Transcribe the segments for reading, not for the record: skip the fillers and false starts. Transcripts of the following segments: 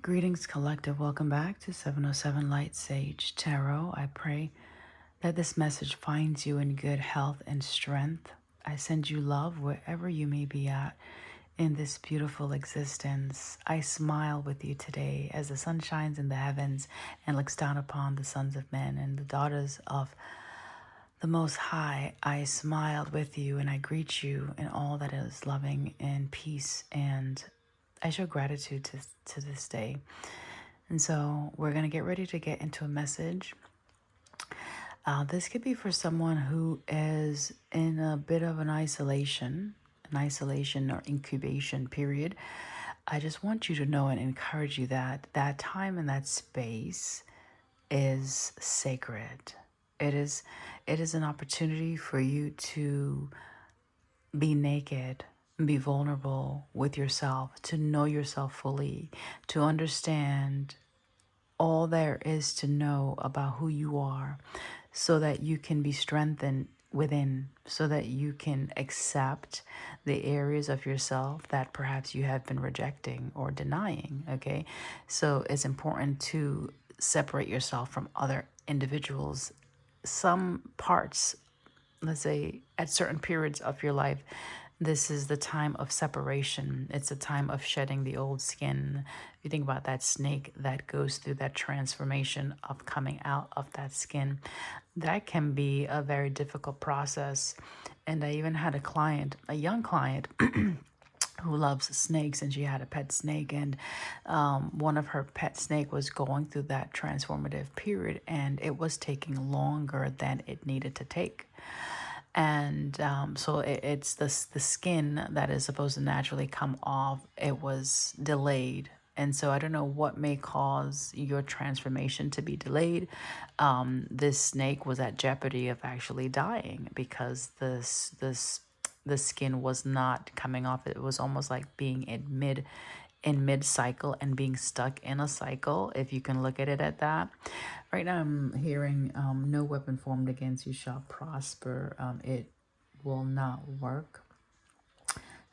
Greetings, collective. Welcome back to 707 Light Sage Tarot. I pray that this message finds you in good health and strength. I send you love wherever you may be at in this beautiful existence. I smile with you today as the sun shines in the heavens and looks down upon the sons of men and the daughters of the Most High. I smiled with you and I greet you in all that is loving and peace, and I show gratitude to this day. And so we're going to get ready to get into a message. This could be for someone who is in a bit of an isolation or incubation period. I just want you to know and encourage you that that time and that space is sacred. It is an opportunity for you to be naked, be vulnerable with yourself, to know yourself fully, to understand all there is to know about who you are, so that you can be strengthened within, so that you can accept the areas of yourself that perhaps you have been rejecting or denying. Okay, so it's important to separate yourself from other individuals. Some parts, let's say at certain periods of your life, this is the time of separation. It's a time of shedding the old skin. If you think about that snake that goes through that transformation of coming out of that skin, that can be a very difficult process. And I even had a client, a young client, who loves snakes, and she had a pet snake, and one of her pet snake was going through that transformative period, and it was taking longer than it needed to take. And so it's the skin that is supposed to naturally come off. It was delayed. And so I don't know what may cause your transformation to be delayed. This snake was at jeopardy of actually dying because the skin was not coming off. It was almost like being in mid cycle and being stuck in a cycle, if you can look at it at that. Right now I'm hearing no weapon formed against you shall prosper. It will not work.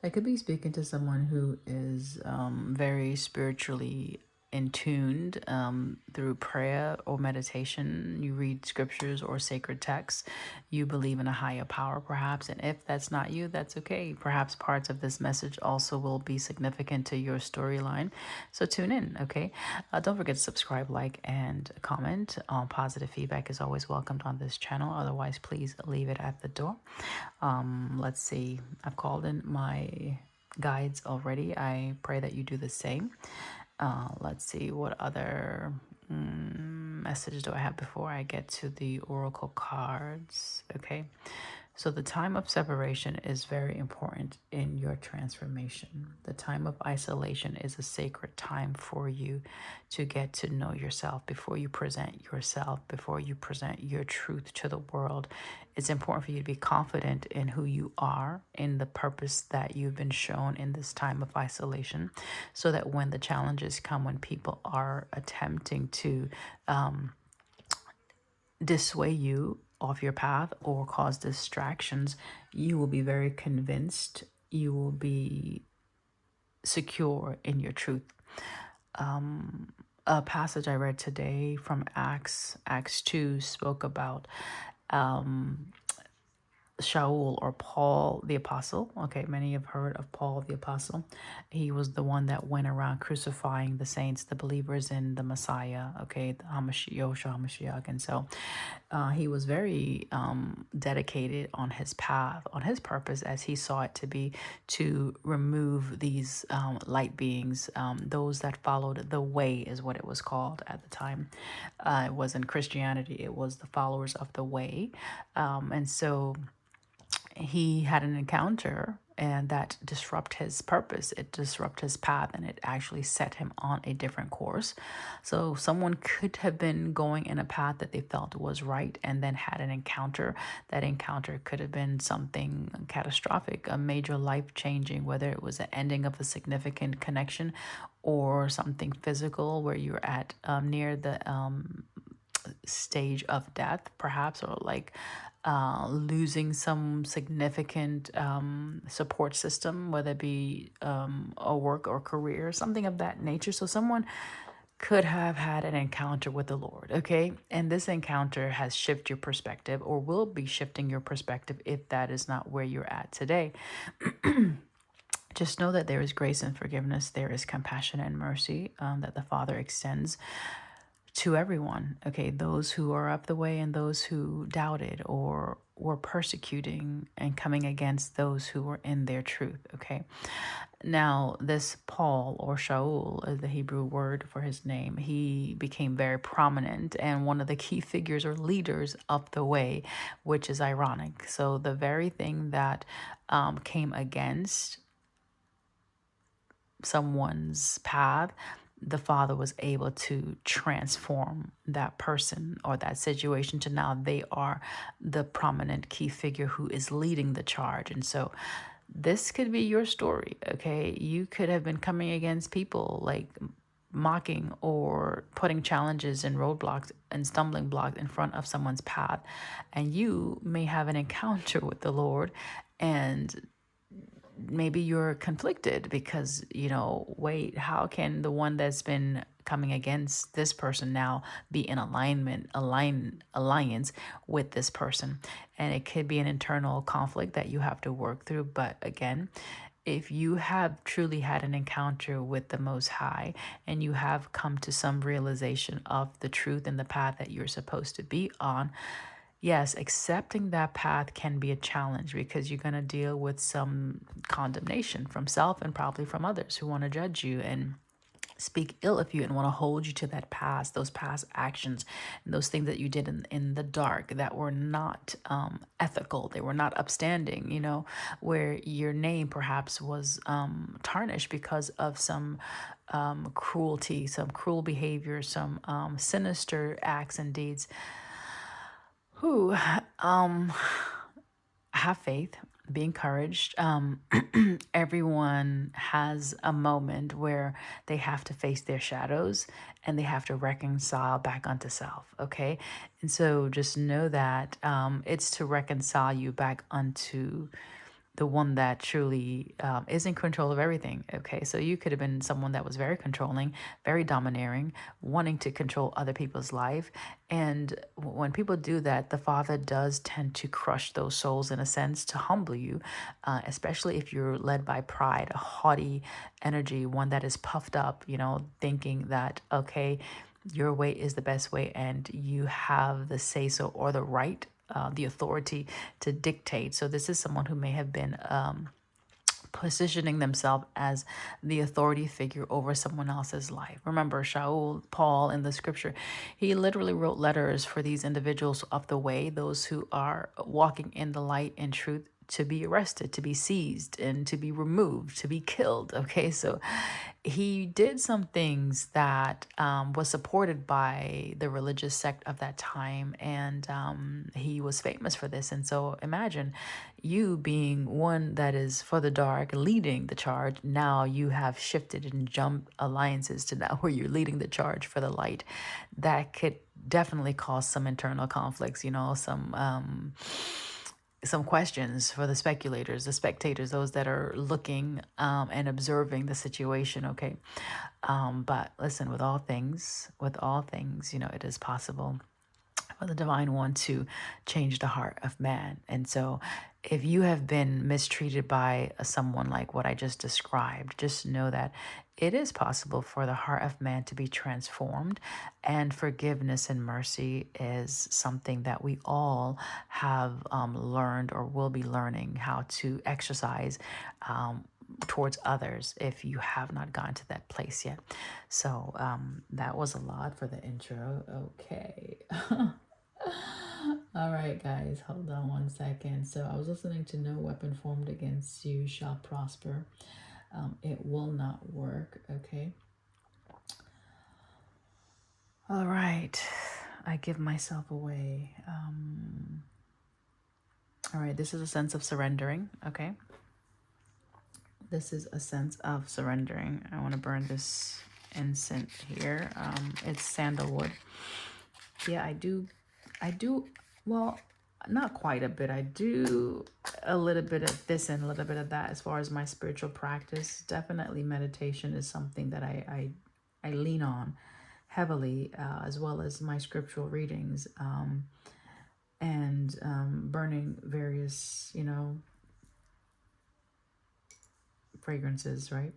I could be speaking to someone who is very spiritually in tuned through prayer or meditation. You read scriptures or sacred texts. You believe in a higher power, perhaps. And if that's not you, that's okay. Perhaps parts of this message also will be significant to your storyline. So tune in, okay? Don't forget to subscribe, like, and comment. Positive feedback is always welcomed on this channel. Otherwise, please leave it at the door. Let's see. I've called in my guides already. I pray that you do the same. Let's see, what other message do I have before I get to the oracle cards? Okay. So the time of separation is very important in your transformation. The time of isolation is a sacred time for you to get to know yourself before you present yourself, before you present your truth to the world. It's important for you to be confident in who you are, in the purpose that you've been shown in this time of isolation, so that when the challenges come, when people are attempting to dissuade you off your path or cause distractions, you will be very convinced, you will be secure in your truth. A passage I read today from Acts 2 spoke about Shaul, or Paul the Apostle. Okay, many have heard of Paul the Apostle. He was the one that went around crucifying the saints, the believers in the Messiah, okay, the Hamashiach. And so he was very dedicated on his path, on his purpose, as he saw it to be, to remove these light beings, those that followed the way is what it was called at the time. It wasn't Christianity, it was the followers of the way. And so he had an encounter, and that disrupt his purpose, it disrupt his path, and it actually set him on a different course. So someone could have been going in a path that they felt was right and then had an encounter. That encounter could have been something catastrophic, a major life changing, whether it was the ending of a significant connection or something physical where you're at near the stage of death, perhaps, or like losing some significant support system, whether it be a work or career, something of that nature. So someone could have had an encounter with the Lord, okay? And this encounter has shifted your perspective or will be shifting your perspective if that is not where you're at today. Just know that there is grace and forgiveness, there is compassion and mercy that the Father extends to everyone, okay? Those who are up the way and those who doubted or were persecuting and coming against those who were in their truth, okay? Now, this Paul or Shaul is the Hebrew word for his name. He became very prominent and one of the key figures or leaders of the way, which is ironic. So the very thing that came against someone's path, the Father was able to transform that person or that situation to now they are the prominent key figure who is leading the charge. And so this could be your story, okay? You could have been coming against people like mocking or putting challenges and roadblocks and stumbling blocks in front of someone's path. And you may have an encounter with the Lord and maybe you're conflicted because, wait, how can the one that's been coming against this person now be in alliance with this person? And it could be an internal conflict that you have to work through. But again, if you have truly had an encounter with the Most High and you have come to some realization of the truth and the path that you're supposed to be on, yes, accepting that path can be a challenge because you're going to deal with some condemnation from self and probably from others who want to judge you and speak ill of you and want to hold you to that past, those past actions, and those things that you did in the dark that were not ethical. They were not upstanding, where your name perhaps was tarnished because of some cruelty, some cruel behavior, some sinister acts and deeds. Who have faith, be encouraged. Everyone has a moment where they have to face their shadows and they have to reconcile back unto self, okay? And so just know that it's to reconcile you back unto the one that truly is in control of everything. Okay, so you could have been someone that was very controlling, very domineering, wanting to control other people's life. And when people do that, the Father does tend to crush those souls in a sense to humble you, especially if you're led by pride, a haughty energy, one that is puffed up, thinking that, okay, your way is the best way and you have the say so or the right, the authority to dictate. So this is someone who may have been positioning themselves as the authority figure over someone else's life. Remember, Shaul, Paul in the scripture, he literally wrote letters for these individuals of the way, those who are walking in the light and truth, to be arrested, to be seized, and to be removed, to be killed. Okay, so he did some things that was supported by the religious sect of that time, and he was famous for this. And so imagine you being one that is for the dark, leading the charge. Now you have shifted and jumped alliances to now where you're leading the charge for the light. That could definitely cause some internal conflicts, some questions for the speculators, the spectators, those that are looking and observing the situation, okay? But listen, with all things, it is possible for the divine one to change the heart of man. And so if you have been mistreated by someone like what I just described, just know that it is possible for the heart of man to be transformed, and forgiveness and mercy is something that we all have learned or will be learning how to exercise towards others if you have not gotten to that place yet. So that was a lot for the intro. Okay. All right, guys, hold on one second. So I was listening to No Weapon Formed Against You Shall Prosper. It will not work, okay? All right, I give myself away. All right, this is a sense of surrendering, okay? This is a sense of surrendering. I want to burn this incense here. It's sandalwood. Yeah, I do. Well, not quite a bit. I do a little bit of this and a little bit of that as far as my spiritual practice. Definitely meditation is something that I lean on heavily, as well as my scriptural readings, and burning various, fragrances, right?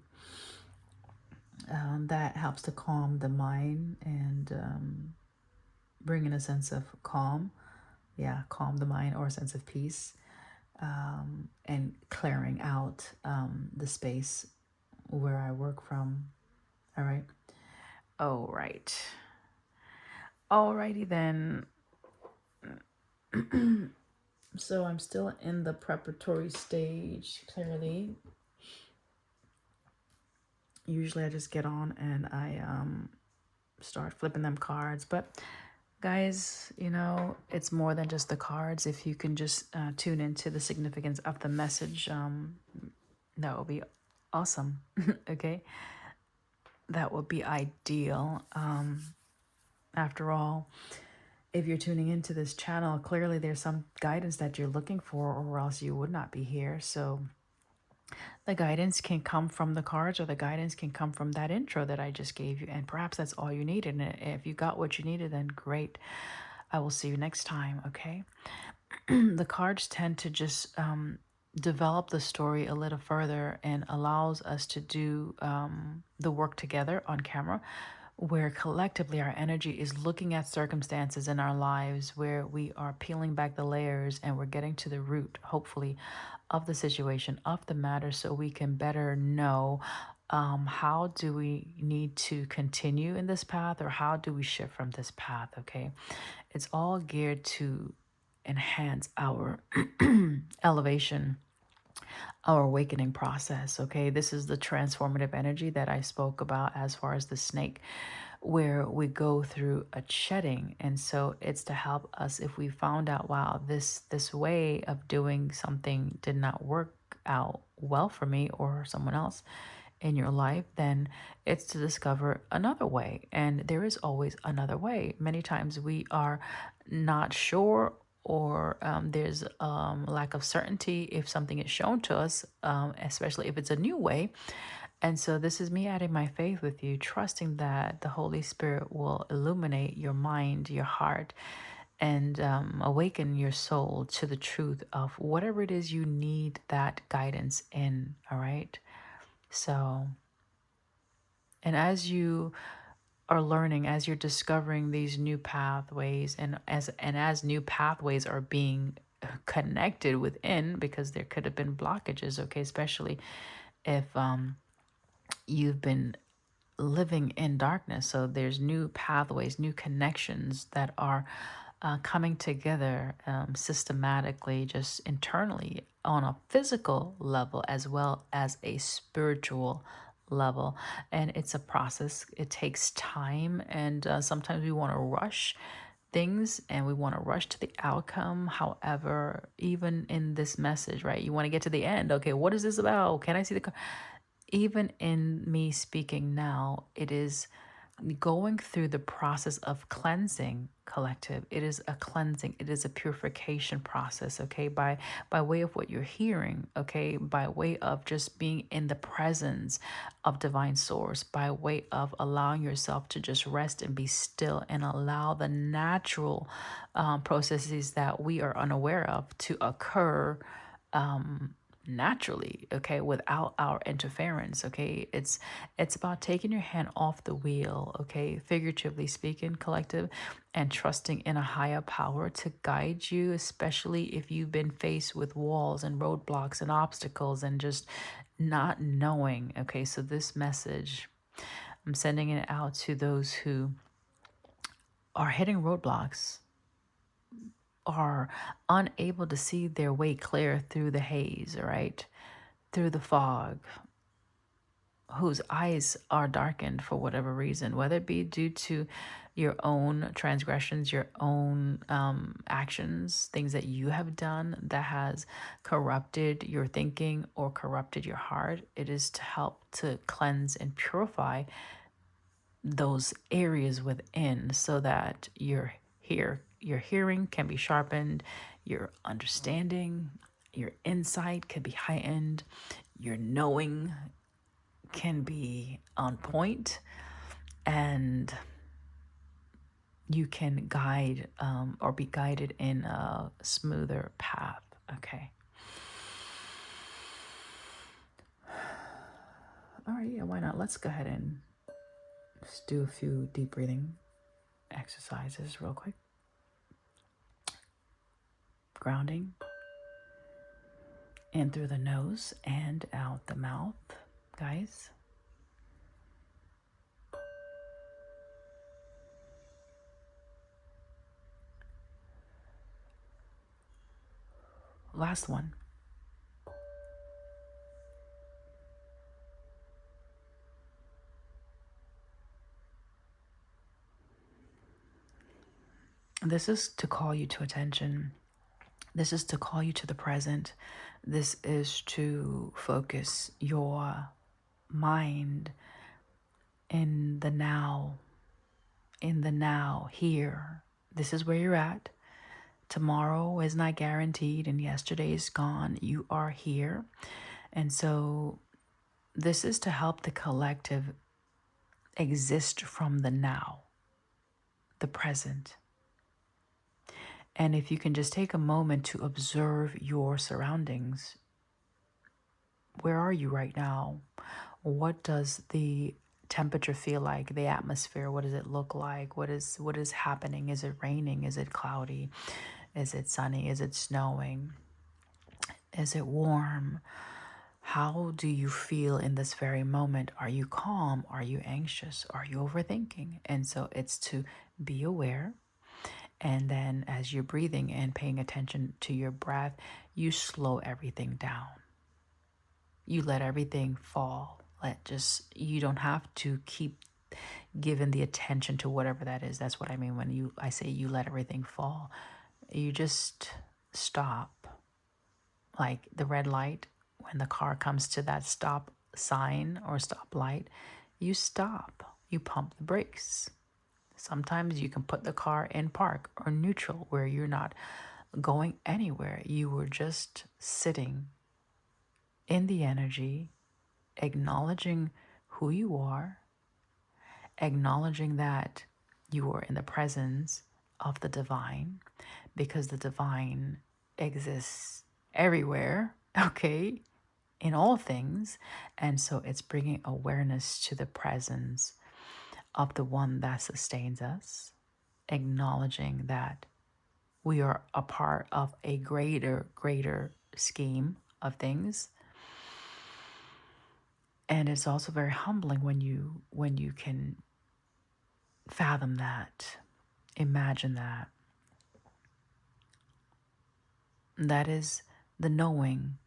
That helps to calm the mind and bring in a sense of calm. Yeah, calm the mind or a sense of peace, and clearing out the space where I work from. All right. Oh, right. Alrighty then. So I'm still in the preparatory stage, clearly. Usually I just get on and I start flipping them cards. But guys, it's more than just the cards. If you can just tune into the significance of the message, that would be awesome. Okay. That would be ideal. After all, if you're tuning into this channel, clearly there's some guidance that you're looking for, or else you would not be here. So the guidance can come from the cards, or the guidance can come from that intro that I just gave you. And perhaps that's all you needed. And if you got what you needed, then great. I will see you next time, okay? The cards tend to just develop the story a little further and allows us to do the work together on camera, where collectively our energy is looking at circumstances in our lives where we are peeling back the layers and we're getting to the root, hopefully, of the situation, of the matter, so we can better know how do we need to continue in this path, or how do we shift from this path, okay? It's all geared to enhance our elevation, our awakening process, okay? This is the transformative energy that I spoke about as far as the snake, where we go through a shedding. And so it's to help us if we found out, wow, this way of doing something did not work out well for me or someone else in your life, then it's to discover another way. And there is always another way. Many times we are not sure, or there's lack of certainty if something is shown to us, especially if it's a new way. And so this is me adding my faith with you, trusting that the Holy Spirit will illuminate your mind, your heart, and awaken your soul to the truth of whatever it is you need that guidance in. All right. So, and as you are learning, as you're discovering these new pathways, and as new pathways are being connected within, because there could have been blockages, okay, especially if you've been living in darkness. So there's new pathways, new connections that are coming together systematically, just internally on a physical level as well as a spiritual level. And it's a process, it takes time, and sometimes we want to rush things and we want to rush to the outcome. However, even in this message, right, you want to get to the end. Okay, what is this about? Can I see the even in me speaking now, it is going through the process of cleansing, collective. It is a cleansing, it is a purification process, okay, by way of what you're hearing, okay, by way of just being in the presence of divine source, by way of allowing yourself to just rest and be still and allow the natural processes that we are unaware of to occur naturally, okay, without our interference, okay. It's about taking your hand off the wheel, okay, figuratively speaking, collective, and trusting in a higher power to guide you, especially if you've been faced with walls and roadblocks and obstacles and just not knowing, okay. So this message, I'm sending it out to those who are hitting roadblocks, are unable to see their way clear through the haze, right? Through the fog, whose eyes are darkened for whatever reason, whether it be due to your own transgressions, your own actions, things that you have done that has corrupted your thinking or corrupted your heart. It is to help to cleanse and purify those areas within so that you're here your hearing can be sharpened, your understanding, your insight can be heightened, your knowing can be on point, and you can guide or be guided in a smoother path. Okay. All right, yeah, why not? Let's go ahead and just do a few deep breathing exercises real quick. Grounding in through the nose and out the mouth, guys. Last one. This is to call you to attention. This is to call you to the present. This is to focus your mind in the now, here. This is where you're at. Tomorrow is not guaranteed and yesterday is gone. You are here. And so this is to help the collective exist from the now, the present. And if you can just take a moment to observe your surroundings, where are you right now? What does the temperature feel like? The atmosphere, what does it look like? What is happening? Is it raining? Is it cloudy? Is it sunny? Is it snowing? Is it warm? How do you feel in this very moment? Are you calm? Are you anxious? Are you overthinking? And so it's to be aware. And then as you're breathing and paying attention to your breath, you slow everything down. You let everything fall. You don't have to keep giving the attention to whatever that is. That's what I mean when I say you let everything fall. You just stop. Like the red light, when the car comes to that stop sign or stop light, you stop. You pump the brakes. Sometimes you can put the car in park or neutral where you're not going anywhere. You were just sitting in the energy, acknowledging who you are, acknowledging that you are in the presence of the divine, because the divine exists everywhere, okay, in all things. And so it's bringing awareness to the presence of the one that sustains us, acknowledging that we are a part of a greater scheme of things. And it's also very humbling when you can fathom that, imagine that. That is the knowing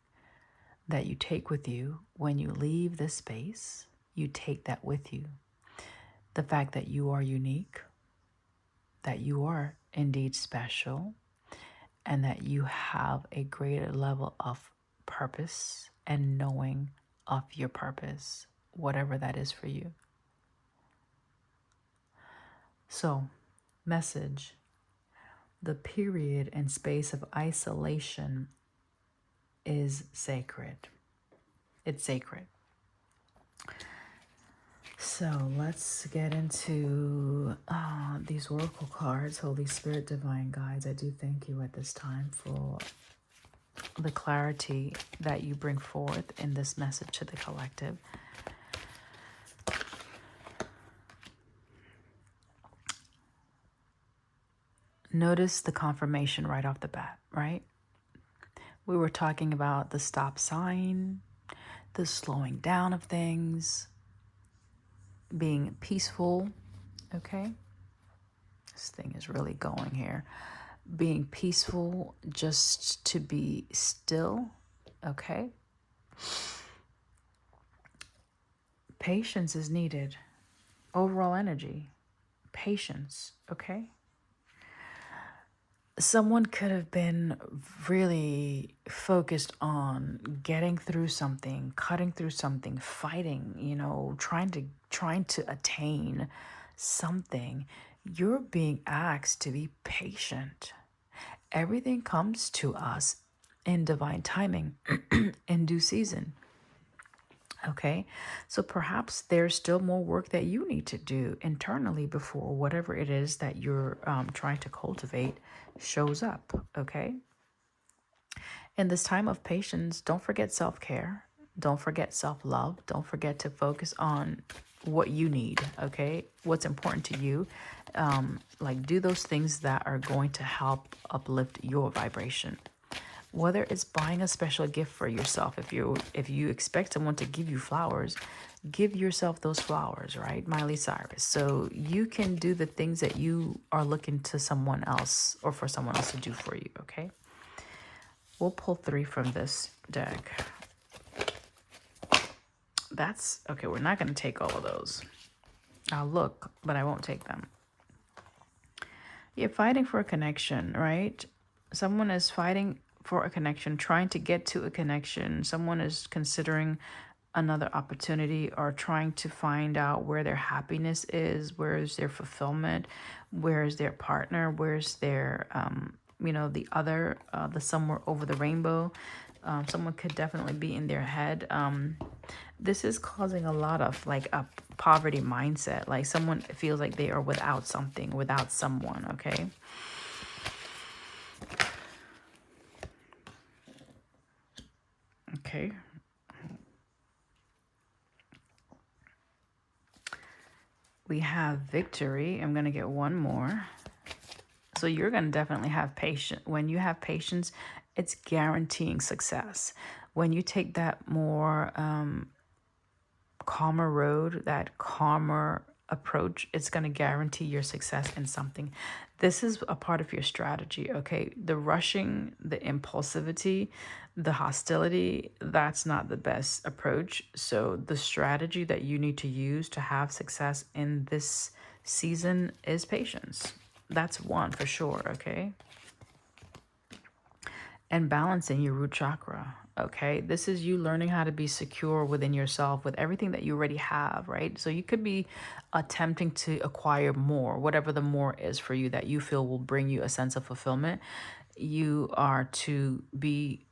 that you take with you when you leave this space. You take that with you. The fact that you are unique, that you are indeed special, and that you have a greater level of purpose and knowing of your purpose, whatever that is for you. So, message: the period and space of isolation is sacred. It's sacred. So let's get into these oracle cards. Holy Spirit, divine guides, I do thank you at this time for the clarity that you bring forth in this message to the collective. Notice the confirmation right off the bat, right? We were talking about the stop sign, the slowing down of things, being peaceful, okay? This thing is really going here. Being peaceful, just to be still, okay? Patience is needed. Overall energy, patience, okay? Someone could have been really focused on getting through something, cutting through something, fighting, trying to attain something. You're being asked to be patient. Everything comes to us in divine timing, in due season. Okay, so perhaps there's still more work that you need to do internally before whatever it is that you're trying to cultivate shows up. Okay, in this time of patience, don't forget self care, don't forget self love, don't forget to focus on what you need. Okay, what's important to you. Like, do those things that are going to help uplift your vibration, whether it's buying a special gift for yourself. If you expect someone to give you flowers, give yourself those flowers, right? Miley Cyrus. So you can do the things that you are looking to someone else or for someone else to do for you. Okay, we'll pull 3 from this deck. That's okay. We're not going to take all of those. I'll look, but I won't take them. You're fighting for a connection, right? Someone is fighting for a connection, trying to get to a connection. Someone is considering another opportunity or trying to find out where their happiness is, where is their fulfillment, where is their partner, where's their, the other, the somewhere over the rainbow. Someone could definitely be in their head. This is causing a lot of like a poverty mindset. Like someone feels like they are without something, without someone. Okay. Okay. We have victory. I'm going to get one more. So you're going to definitely have patience. When you have patience, it's guaranteeing success. When you take that more calmer road, that calmer approach, it's going to guarantee your success in something. This is a part of your strategy, okay? The rushing, the impulsivity, the hostility, that's not the best approach. So the strategy that you need to use to have success in this season is patience. That's one for sure, okay? And balancing your root chakra. Okay, this is you learning how to be secure within yourself with everything that you already have, right? So you could be attempting to acquire more, whatever the more is for you that you feel will bring you a sense of fulfillment. You are to be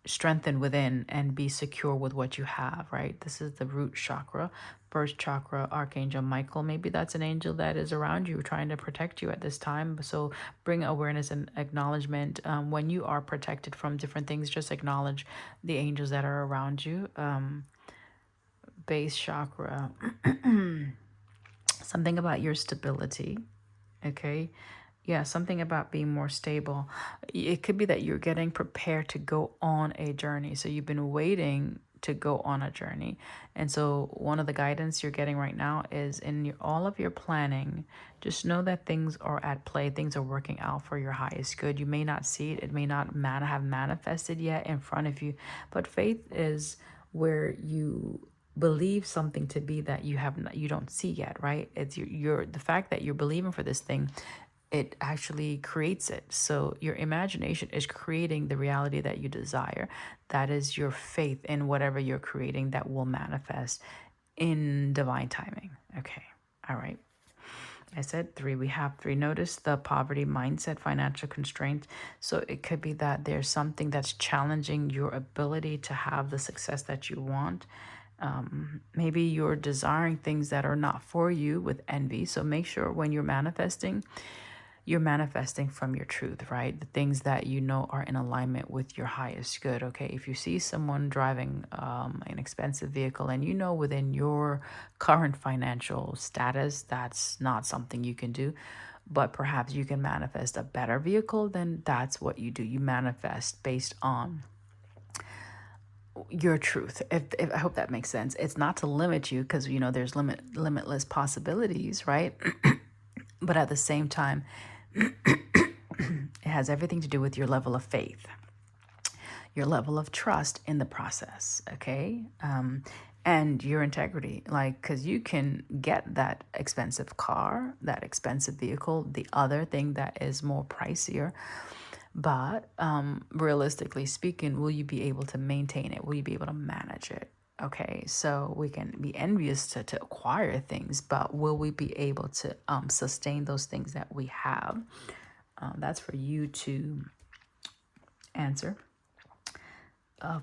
strengthen within and be secure with what you have, right? This is the root chakra, first chakra, Archangel Michael. Maybe that's an angel that is around you trying to protect you at this time. So bring awareness and acknowledgement. When you are protected from different things, just acknowledge the angels that are around you. Base chakra, something about your stability. Okay. Yeah, something about being more stable. It could be that you're getting prepared to go on a journey. So you've been waiting to go on a journey. And so one of the guidance you're getting right now is in all of your planning, just know that things are at play. Things are working out for your highest good. You may not see it. It may not have manifested yet in front of you. But faith is where you believe something to be that you don't see yet, right? It's your the fact that you're believing for this thing, it actually creates it. So your imagination is creating the reality that you desire. That is your faith in whatever you're creating that will manifest in divine timing. Okay. All right. I said 3. We have 3. Notice the poverty mindset, financial constraints. So it could be that there's something that's challenging your ability to have the success that you want. Maybe you're desiring things that are not for you with envy. So make sure when you're manifesting from your truth, right? The things that you know are in alignment with your highest good, okay? If you see someone driving an expensive vehicle and you know within your current financial status, that's not something you can do, but perhaps you can manifest a better vehicle, then that's what you do. You manifest based on your truth. If I hope that makes sense. It's not to limit you because, there's limitless possibilities, right? But at the same time, it has everything to do with your level of faith, your level of trust in the process, okay? And your integrity, like, because you can get that expensive car, that expensive vehicle, the other thing that is more pricier. But realistically speaking, will you be able to maintain it? Will you be able to manage it? Okay, so we can be envious to acquire things, but will we be able to sustain those things that we have? That's for you to answer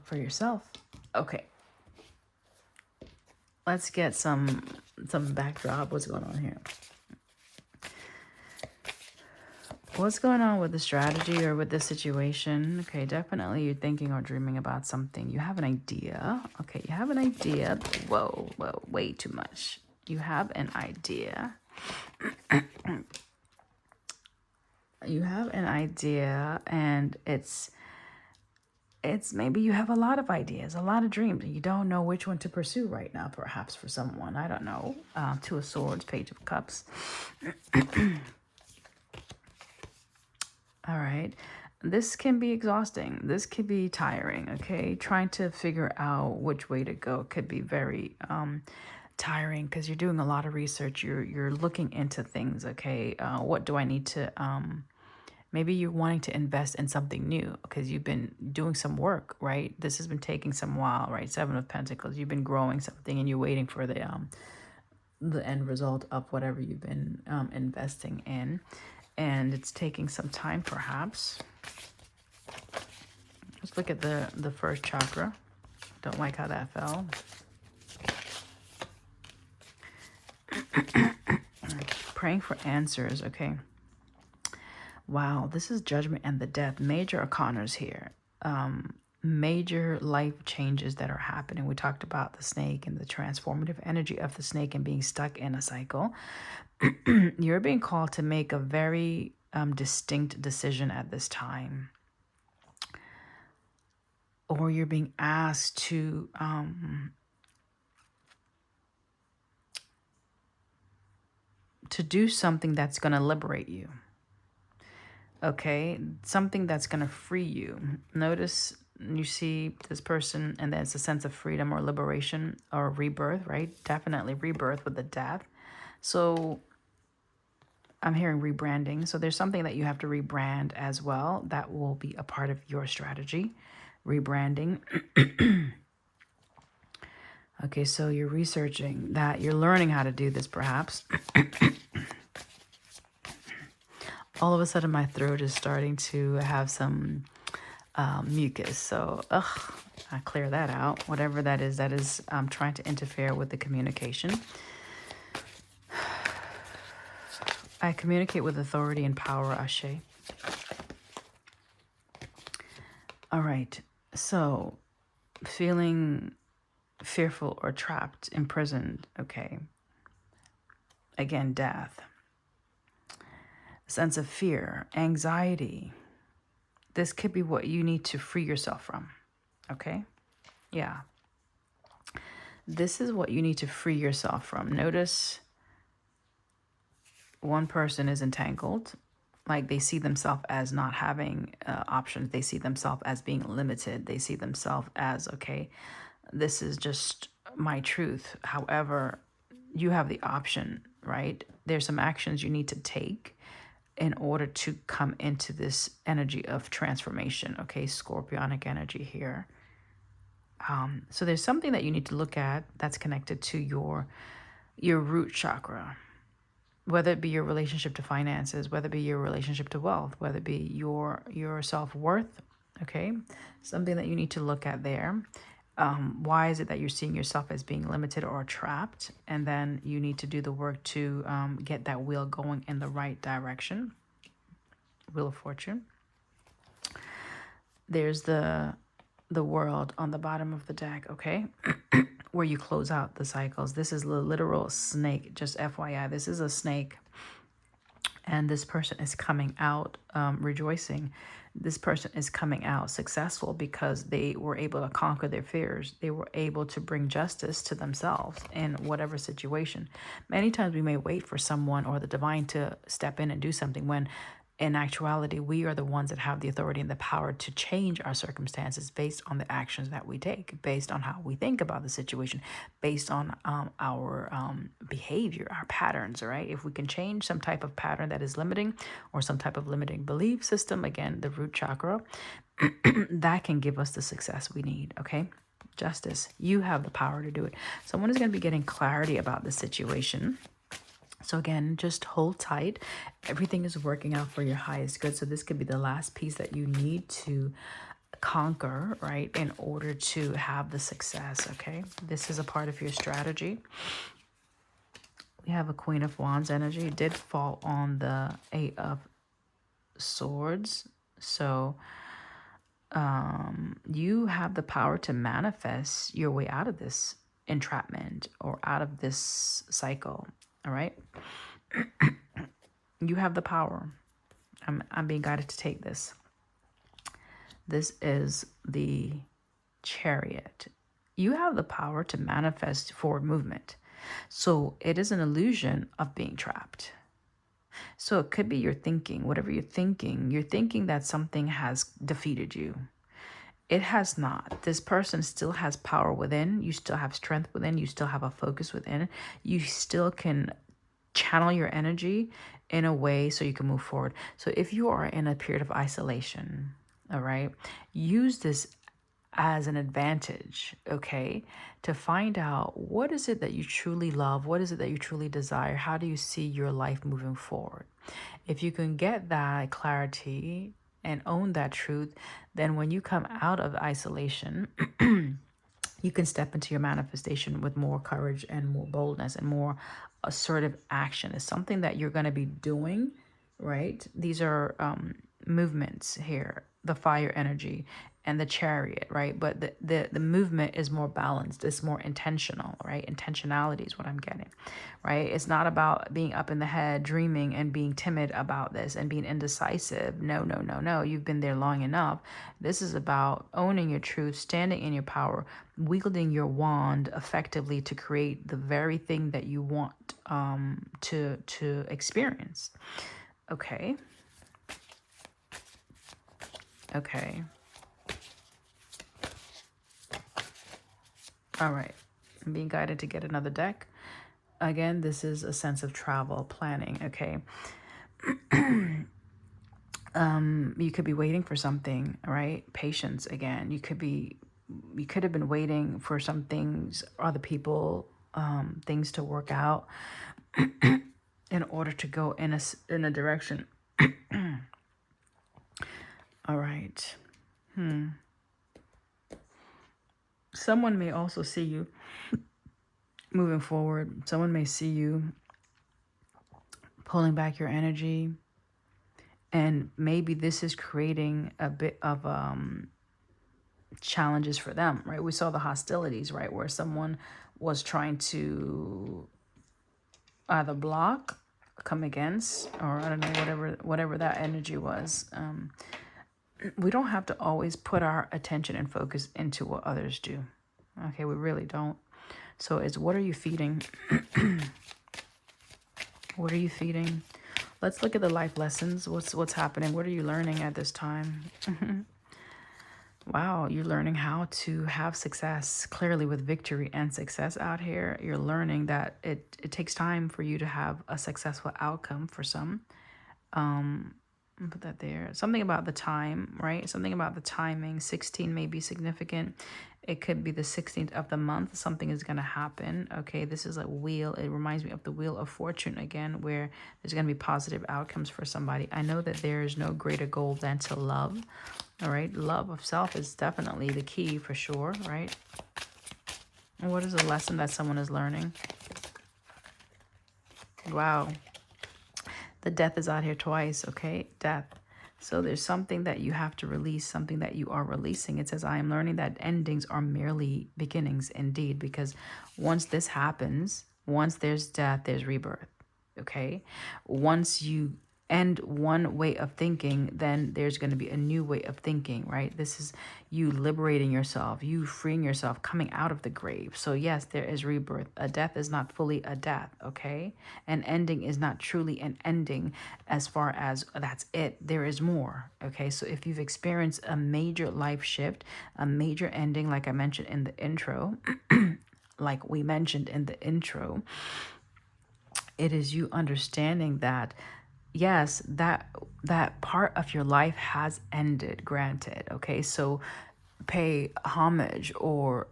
for yourself. Okay, let's get some backdrop. What's going on here? What's going on with the strategy or with the situation? Okay, definitely you're thinking or dreaming about something. You have an idea. Okay, you have an idea. Whoa, way too much. You have an idea. You have an idea, and it's maybe you have a lot of ideas, a lot of dreams, and you don't know which one to pursue right now, perhaps for someone. I don't know. Two of Swords, Page of Cups. All right. This can be exhausting. This could be tiring, okay? Trying to figure out which way to go could be very tiring because you're doing a lot of research. You're looking into things, okay? What do I need to maybe you're wanting to invest in something new because you've been doing some work, right? This has been taking some while, right? Seven of Pentacles. You've been growing something and you're waiting for the end result of whatever you've been investing in. And it's taking some time, perhaps. Let's look at the first chakra. Don't like how that fell. Praying for answers, okay. Wow, this is Judgment and the Death. Major arcanas here. Major life changes that are happening. We talked about the snake and the transformative energy of the snake and being stuck in a cycle. You're being called to make a very distinct decision at this time. Or you're being asked to do something that's going to liberate you. Okay, something that's going to free you. Notice you see this person and there's a sense of freedom or liberation or rebirth, right? Definitely rebirth with the death. So I'm hearing rebranding. So there's something that you have to rebrand as well. That will be a part of your strategy. Rebranding. Okay, so you're researching that. You're learning how to do this, perhaps. All of a sudden, my throat is starting to have some mucus. So, I clear that out. Whatever that is trying to interfere with the communication. I communicate with authority and power, Ashe. All right. So, feeling fearful or trapped, imprisoned. Okay. Again, death. Sense of fear, anxiety. This could be what you need to free yourself from. Okay? Yeah. This is what you need to free yourself from. Notice one person is entangled. Like they see themselves as not having options. They see themselves as being limited. They see themselves as, okay, this is just my truth. However, you have the option, right? There's some actions you need to take in order to come into this energy of transformation. Okay, scorpionic energy here. So there's something that you need to look at that's connected to your root chakra, whether it be your relationship to finances, whether it be your relationship to wealth, whether it be your self-worth. Okay, something that you need to look at there. Why is it that you're seeing yourself as being limited or trapped? And then you need to do the work to get that wheel going in the right direction. Wheel of Fortune. There's the World on the bottom of the deck, okay? Where you close out the cycles. This is the literal snake, just FYI. This is a snake. And this person is coming out rejoicing. This person is coming out successful because they were able to conquer their fears. They were able to bring justice to themselves in whatever situation. Many times we may wait for someone or the divine to step in and do something when in actuality, we are the ones that have the authority and the power to change our circumstances based on the actions that we take, based on how we think about the situation, based on our behavior, our patterns, right? If we can change some type of pattern that is limiting or some type of limiting belief system, again, the root chakra, that can give us the success we need, okay? Justice. You have the power to do it. Someone is going to be getting clarity about the situation. So again, just hold tight. Everything is working out for your highest good. So this could be the last piece that you need to conquer, right, in order to have the success, okay? This is a part of your strategy. We have a Queen of Wands energy. It did fall on the Eight of Swords. So you have the power to manifest your way out of this entrapment or out of this cycle, all right? You have the power. I'm being guided to take this. This is the Chariot. You have the power to manifest forward movement. So it is an illusion of being trapped. So it could be your thinking, whatever you're thinking that something has defeated you. It has not. This person still has power within. You still have strength within. You still have a focus within. You still can channel your energy in a way so you can move forward. So if you are in a period of isolation, all right, use this as an advantage, okay, to find out what is it that you truly love, what is it that you truly desire, how do you see your life moving forward. If you can get that clarity and own that truth, then when you come out of isolation, you can step into your manifestation with more courage and more boldness and more assertive action. It's something that you're going to be doing, right? These are movements here, the fire energy and the Chariot, right? But the movement is more balanced. It's more intentional, right? Intentionality is what I'm getting, right? It's not about being up in the head, dreaming and being timid about this and being indecisive. No, no, no, no. You've been there long enough. This is about owning your truth, standing in your power, wielding your wand effectively to create the very thing that you want to experience. Okay. Okay. All right. I'm being guided to get another deck. Again, this is a sense of travel, planning, okay? You could be waiting for something, right? Patience again. You could have been waiting for some things, other people, things to work out in order to go in a direction. All right. Someone may also see you moving forward. Someone may see you pulling back your energy. And maybe this is creating a bit of challenges for them, right? We saw the hostilities, right? Where someone was trying to either block, come against, or I don't know, whatever that energy was. We don't have to always put our attention and focus into what others do. Okay, we really don't. So it's, what are you feeding? What are you feeding? Let's look at the life lessons. What's happening? What are you learning at this time? Wow, you're learning how to have success, clearly with victory and success out here. You're learning that it takes time for you to have a successful outcome for some. Put that there. Something about the time, right? Something about the timing. 16 may be significant. It could be the 16th of the month. Something is going to happen. Okay, this is a wheel. It reminds me of the Wheel of Fortune again, where there's going to be positive outcomes for somebody. I know that there is no greater goal than to love. All right, love of self is definitely the key for sure, right? And what is the lesson that someone is learning? Wow. The Death is out here twice, okay? Death. So there's something that you have to release, something that you are releasing. It says, I am learning that endings are merely beginnings indeed, because once this happens, once there's death, there's rebirth, okay? Once you end one way of thinking, then there's going to be a new way of thinking, right? This is you liberating yourself, you freeing yourself, coming out of the grave. So yes, there is rebirth. A death is not fully a death, okay? An ending is not truly an ending as far as that's it. There is more, okay? So if you've experienced a major life shift, a major ending, like I mentioned in the intro, like we mentioned in the intro, it is you understanding that yes, that part of your life has ended, granted, okay? So pay homage or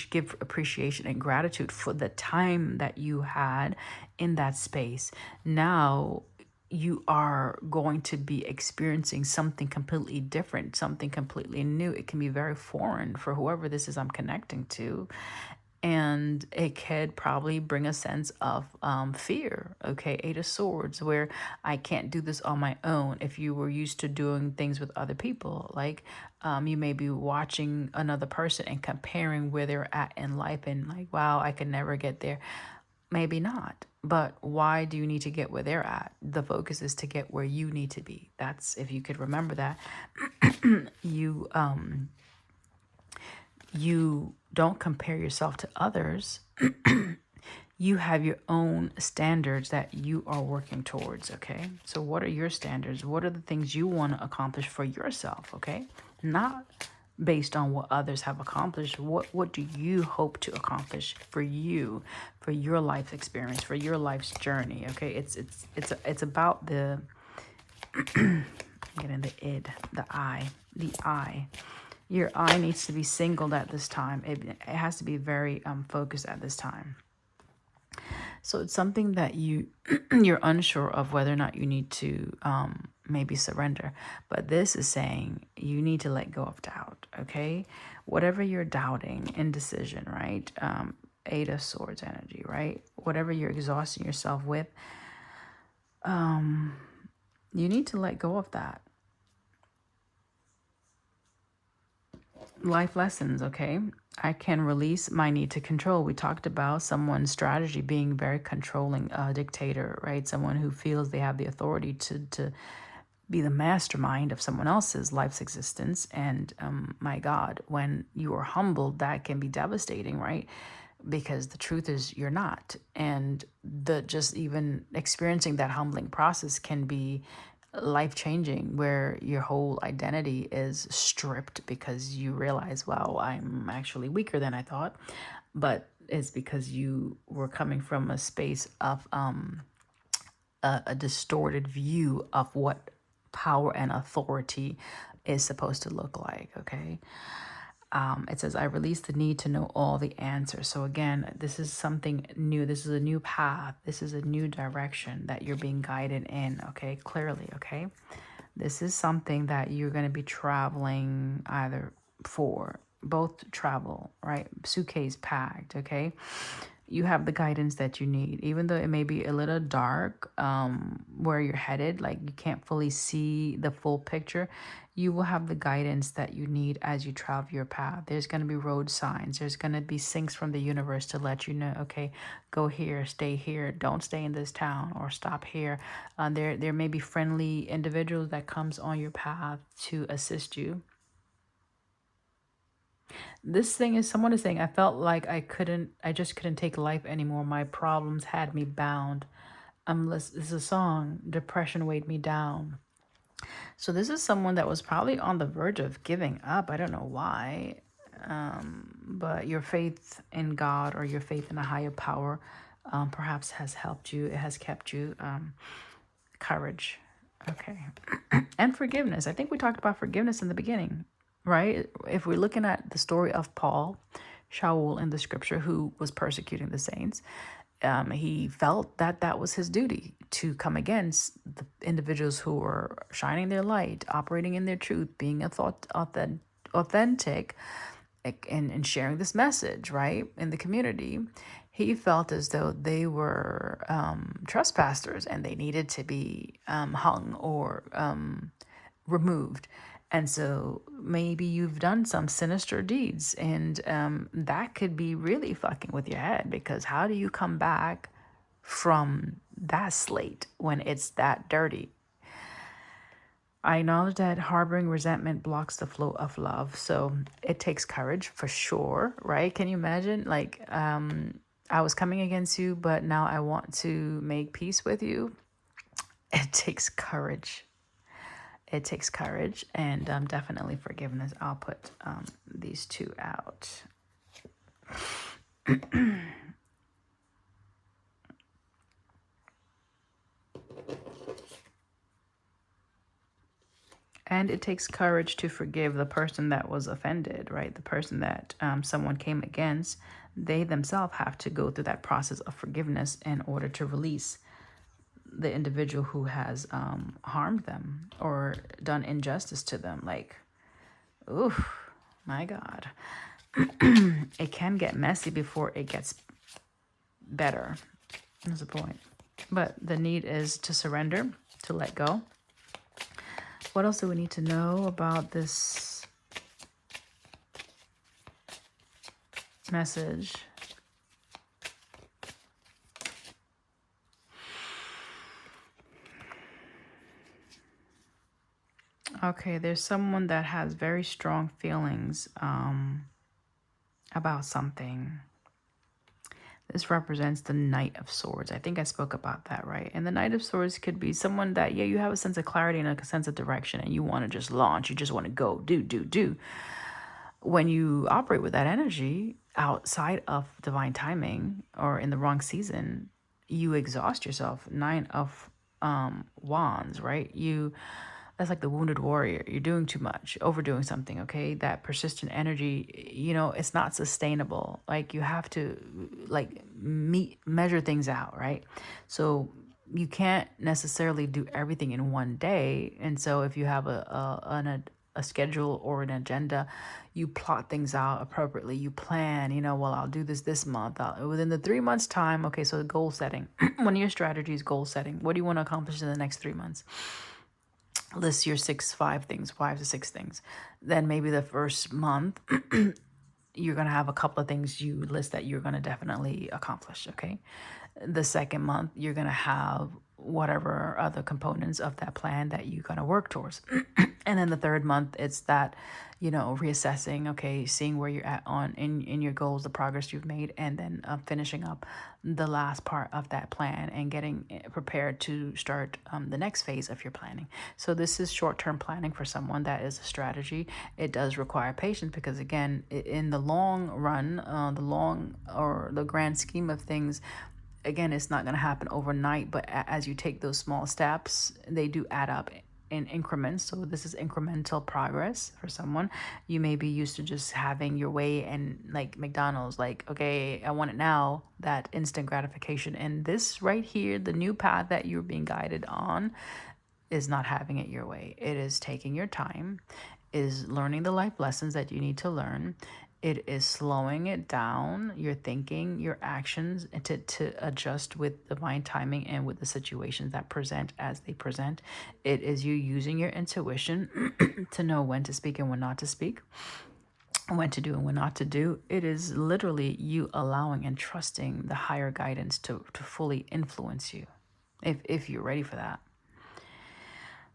give appreciation and gratitude for the time that you had in that space. Now you are going to be experiencing something completely different, something completely new. It can be very foreign for whoever this is I'm connecting to. And it could probably bring a sense of fear. Okay, Eight of Swords, where I can't do this on my own. If you were used to doing things with other people, like you may be watching another person and comparing where they're at in life and like, wow, I could never get there. Maybe not. But why do you need to get where they're at? The focus is to get where you need to be. That's, if you could remember that, you you don't compare yourself to others. You have your own standards that you are working towards, okay? So what are your standards? What are the things you want to accomplish for yourself, okay? Not based on what others have accomplished. What do you hope to accomplish for you, for your life experience, for your life's journey, okay? It's about the getting the id, the I. Your eye needs to be singled at this time. It has to be very focused at this time. So it's something that you're unsure of whether or not you need to maybe surrender. But this is saying you need to let go of doubt, okay? Whatever you're doubting, indecision, right? Eight of Swords energy, right? Whatever you're exhausting yourself with, you need to let go of that. Life lessons, okay? I can release my need to control. We talked about someone's strategy being very controlling, dictator, right? Someone who feels they have the authority to be the mastermind of someone else's life's existence. And my God, when you are humbled, that can be devastating, right? Because the truth is you're not. And the just even experiencing that humbling process can be life changing, where your whole identity is stripped because you realize, wow, I'm actually weaker than I thought. But it's because you were coming from a space of a distorted view of what power and authority is supposed to look like, okay? It says, I release the need to know all the answers. So again, this is something new. This is a new path. This is a new direction that you're being guided in, okay? Clearly, okay? This is something that you're going to be traveling either for, both travel, right? Suitcase packed, okay? You have the guidance that you need, even though it may be a little dark where you're headed, like you can't fully see the full picture. You will have the guidance that you need as you travel your path. There's going to be road signs. There's going to be syncs from the universe to let you know, okay, go here, stay here, don't stay in this town, or stop here. There may be friendly individuals that comes on your path to assist you. This thing is, someone is saying, I felt like I just couldn't take life anymore. My problems had me bound. This is a song, Depression Weighed Me Down. So this is someone that was probably on the verge of giving up. I don't know why. But your faith in God or your faith in a higher power perhaps has helped you. It has kept you. Courage. Okay. And forgiveness. I think we talked about forgiveness in the beginning, right? If we're looking at the story of Paul, Shaul in the scripture, who was persecuting the saints, he felt that that was his duty to come against the individuals who were shining their light, operating in their truth, being authentic, and sharing this message, right, in the community. He felt as though they were trespassers and they needed to be hung or removed. And so maybe you've done some sinister deeds, and that could be really fucking with your head, because how do you come back from that slate when it's that dirty? I acknowledge that harboring resentment blocks the flow of love. So it takes courage for sure, right? Can you imagine? Like, I was coming against you, but now I want to make peace with you. It takes courage. It takes courage and definitely forgiveness. I'll put these two out. And it takes courage to forgive the person that was offended, right? The person that someone came against, they themselves have to go through that process of forgiveness in order to release the individual who has harmed them or done injustice to them. Like, ooh, my God. It can get messy before it gets better. That's the point. But the need is to surrender, to let go. What else do we need to know about this message? Okay, there's someone that has very strong feelings about something. This represents the Knight of Swords. I think I spoke about that, right? And the Knight of Swords could be someone that, yeah, you have a sense of clarity and a sense of direction, and you want to just launch. You just want to go, do. When you operate with that energy outside of divine timing or in the wrong season, you exhaust yourself. Nine of Wands, right? That's like the wounded warrior. You're doing too much, overdoing something, okay? That persistent energy, it's not sustainable. Like you have to measure things out, right? So you can't necessarily do everything in one day. And so if you have a schedule or an agenda, you plot things out appropriately. You plan, well, I'll do this month. Within the 3 months time. Okay, so goal setting. One of your strategies, goal setting. What do you want to accomplish in the next 3 months? List your 5 to 6 things. Then maybe the first month, you're going to have a couple of things you list that you're going to definitely accomplish, okay? The second month, you're going to have whatever other components of that plan that you're going to work towards. And then the third month, it's that, reassessing, okay, seeing where you're at in your goals, the progress you've made, and then finishing up the last part of that plan and getting prepared to start the next phase of your planning. So this is short-term planning for someone. That is a strategy. It does require patience because, again, in the long run, the grand scheme of things, again, it's not going to happen overnight, but as you take those small steps, they do add up in increments. So this is incremental progress for someone. You may be used to just having your way and like McDonald's, like, okay, I want it now, that instant gratification. And this right here, the new path that you're being guided on, is not having it your way. It is taking your time, is learning the life lessons that you need to learn. It is slowing it down, your thinking, your actions, to adjust with divine timing and with the situations that present as they present. It is you using your intuition to know when to speak and when not to speak, when to do and when not to do. It is literally you allowing and trusting the higher guidance to fully influence you, if you're ready for that.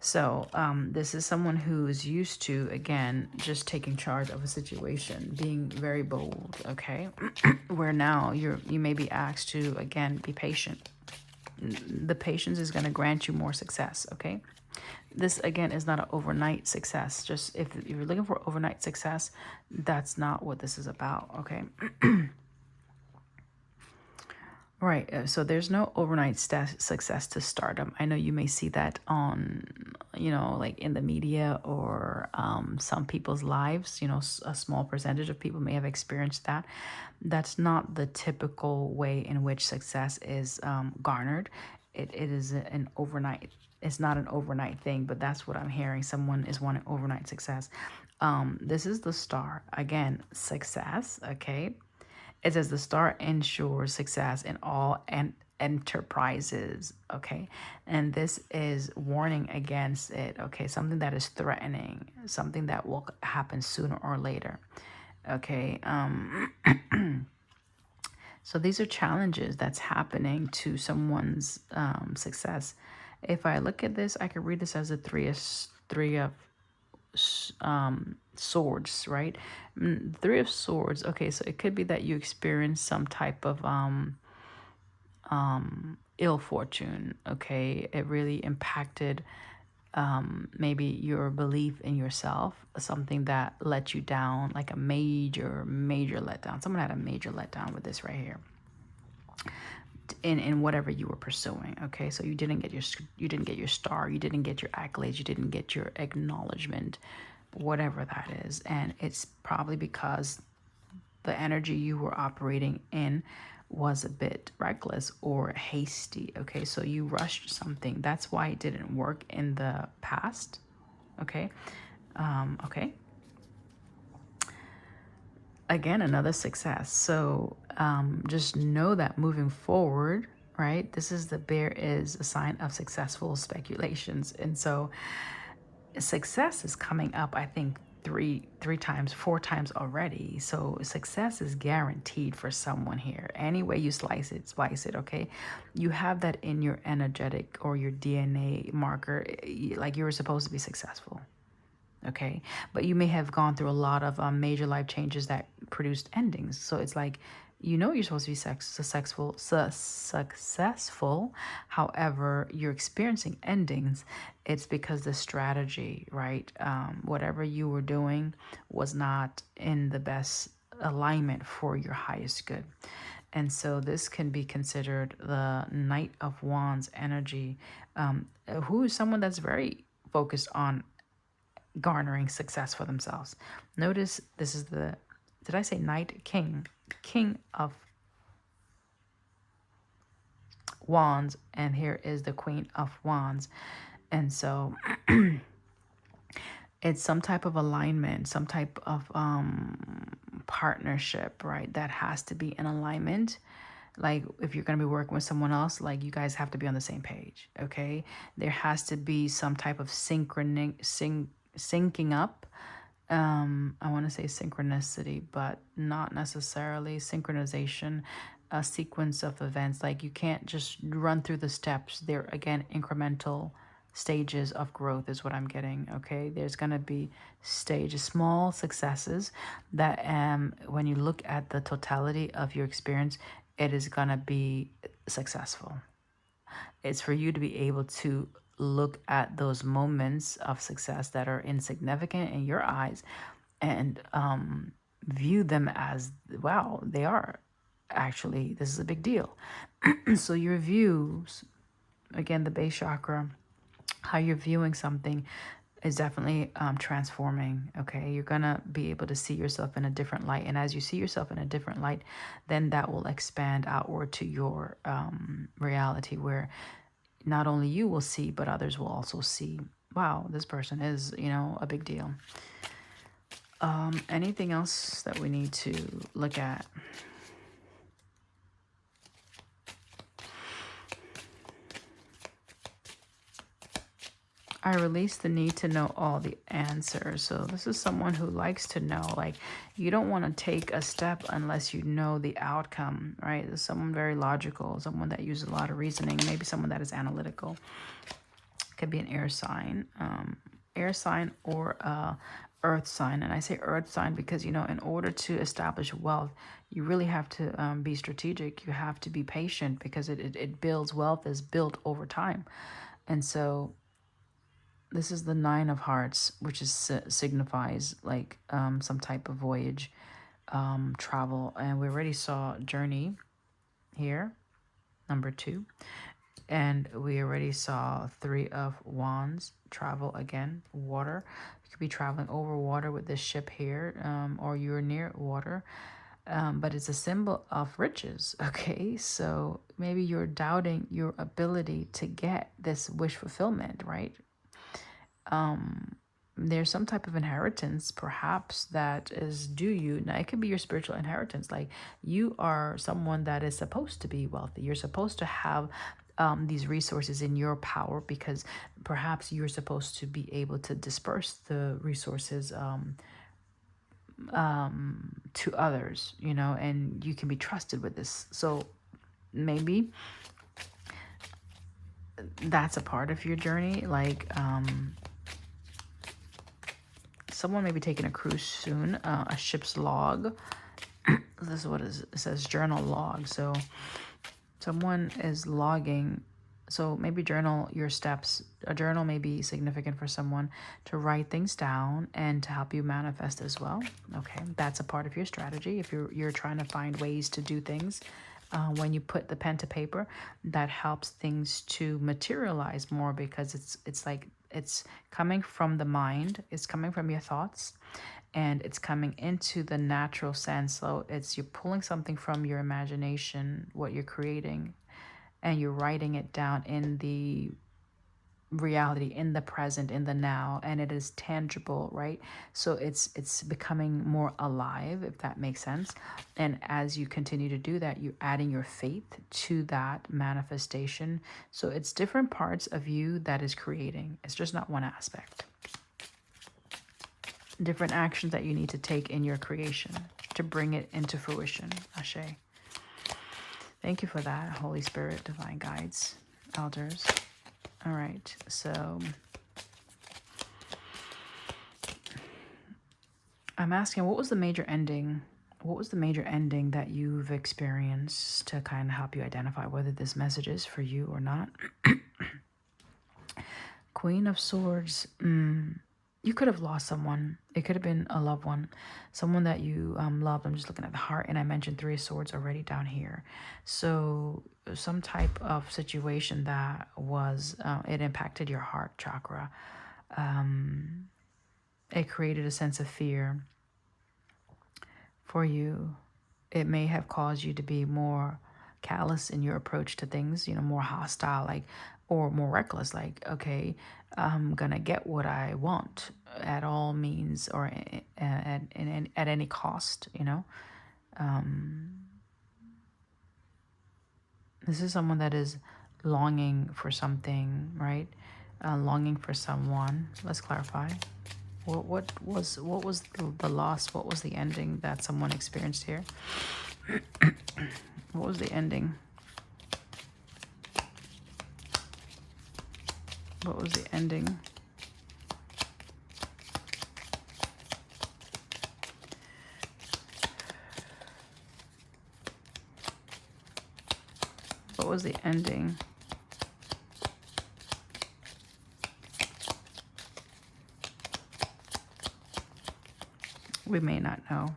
So this is someone who is used to, again, just taking charge of a situation, being very bold, okay? Where now you may be asked to, again, be patient. The patience is going to grant you more success, okay? This, again, is not an overnight success. Just if you're looking for overnight success, that's not what this is about, okay? Right. So there's no overnight success to stardom. I know you may see that on, like in the media or some people's lives. A small percentage of people may have experienced that. That's not the typical way in which success is garnered. It is an overnight. It's not an overnight thing, but that's what I'm hearing. Someone is wanting overnight success. This is the star. Again, success, okay? It says the star ensures success in all enterprises, okay? And this is warning against it, okay? Something that is threatening, something that will happen sooner or later, okay? So these are challenges that's happening to someone's success. If I look at this, I could read this as a three of swords, right? Three of swords. Okay, so it could be that you experience some type of ill fortune. Okay, it really impacted maybe your belief in yourself, something that let you down, like a major letdown. Someone had a major letdown with this right here. in whatever you were pursuing. Okay, so you didn't get your star, you didn't get your accolades, you didn't get your acknowledgement, whatever that is. And it's probably because the energy you were operating in was a bit reckless or hasty. Okay, so you rushed something. That's why it didn't work in the past. Okay. Okay. Again, another success. So just know that moving forward, right? This is the bear is a sign of successful speculations. And so success is coming up, I think, three times, four times already. So success is guaranteed for someone here. Any way you slice it, okay? You have that in your energetic or your DNA marker, like you were supposed to be successful. Okay, but you may have gone through a lot of major life changes that produced endings. So it's like, you're supposed to be successful. However, you're experiencing endings. It's because the strategy, right? Whatever you were doing was not in the best alignment for your highest good. And so this can be considered the Knight of Wands energy, who is someone that's very focused on garnering success for themselves. Notice this is did I say Knight? King of Wands, and here is the Queen of Wands. And so it's some type of alignment, some type of partnership, right? That has to be in alignment. Like if you're going to be working with someone else, like you guys have to be on the same page, okay? There has to be some type of syncing up. I want to say synchronicity, but not necessarily synchronization, a sequence of events. Like you can't just run through the steps. They're, again, incremental stages of growth is what I'm getting. Okay, there's going to be stages, small successes that when you look at the totality of your experience, it is going to be successful. It's for you to be able to look at those moments of success that are insignificant in your eyes and view them as, wow, they are actually, this is a big deal. So your views, again, the base chakra, how you're viewing something is definitely transforming. Okay, you're gonna be able to see yourself in a different light, and as you see yourself in a different light, then that will expand outward to your reality, where not only you will see, but others will also see, wow, this person is, a big deal. Anything else that we need to look at? I release the need to know all the answers. So this is someone who likes to know. Like, you don't want to take a step unless you know the outcome, right? There's someone very logical, someone that uses a lot of reasoning, maybe someone that is analytical. Could be an air sign or earth sign. And I say earth sign because, in order to establish wealth, you really have to be strategic. You have to be patient because it builds. Wealth is built over time. And so this is the Nine of Hearts, which is signifies like some type of voyage, travel. And we already saw journey here, number 2. And we already saw 3 of Wands, travel again, water. You could be traveling over water with this ship here, or you're near water. But it's a symbol of riches, okay? So maybe you're doubting your ability to get this wish fulfillment, right? There's some type of inheritance perhaps that is due you. Now it could be your spiritual inheritance, like you are someone that is supposed to be wealthy. You're supposed to have these resources in your power because perhaps you're supposed to be able to disperse the resources to others, and you can be trusted with this. So maybe that's a part of your journey, like someone may be taking a cruise soon, a ship's log. This is what it says, journal log. So someone is logging. So maybe journal your steps. A journal may be significant for someone to write things down and to help you manifest as well. Okay, that's a part of your strategy. If you're trying to find ways to do things when you put the pen to paper, that helps things to materialize more, because it's like it's coming from the mind, it's coming from your thoughts, and it's coming into the natural sense. So it's you're pulling something from your imagination, what you're creating, and you're writing it down in the reality, in the present, in the now, and it is tangible, right? So it's becoming more alive, if that makes sense. And as you continue to do that, you're adding your faith to that manifestation. So it's different parts of you that is creating, it's just not one aspect. Different actions that you need to take in your creation to bring it into fruition. Ashe. Thank you for that, Holy Spirit, divine guides, elders. All right, so I'm asking, what was the major ending? What was the major ending that you've experienced to kind of help you identify whether this message is for you or not? Queen of Swords. You could have lost someone. It could have been a loved one, someone that you loved. I'm just looking at the heart, and I mentioned Three of Swords already down here. So some type of situation that was, it impacted your heart chakra. It created a sense of fear for you. It may have caused you to be more callous in your approach to things, more hostile, like, or more reckless, like, okay, I'm gonna get what I want at all means, or at any cost, This is someone that is longing for something, right? Longing for someone. Let's clarify. What was the loss? What was the ending that someone experienced here? What was the ending? What was the ending? What was the ending? We may not know.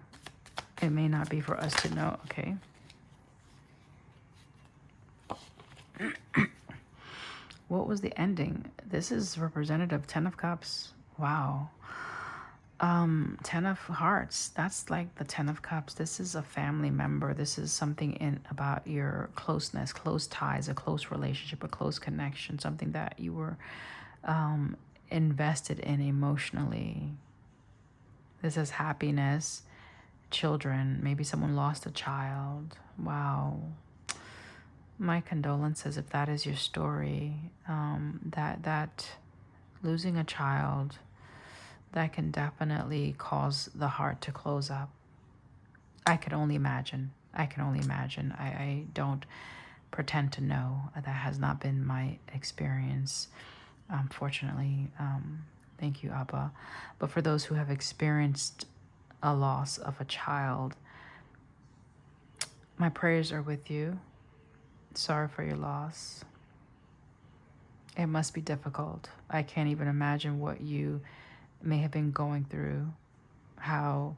It may not be for us to know, okay? What was the ending? This is representative. 10 of Cups. Wow. 10 of Hearts. That's like the 10 of Cups. This is a family member. This is something in about your closeness, close ties, a close relationship, a close connection, something that you were invested in emotionally. This is happiness, children. Maybe someone lost a child. Wow. My condolences if that is your story. That losing a child, that can definitely cause the heart to close up. I can only imagine. I don't pretend to know. That has not been my experience, fortunately. Thank you, Abba. But for those who have experienced a loss of a child, my prayers are with you. Sorry for your loss. It must be difficult. I can't even imagine what you may have been going through, how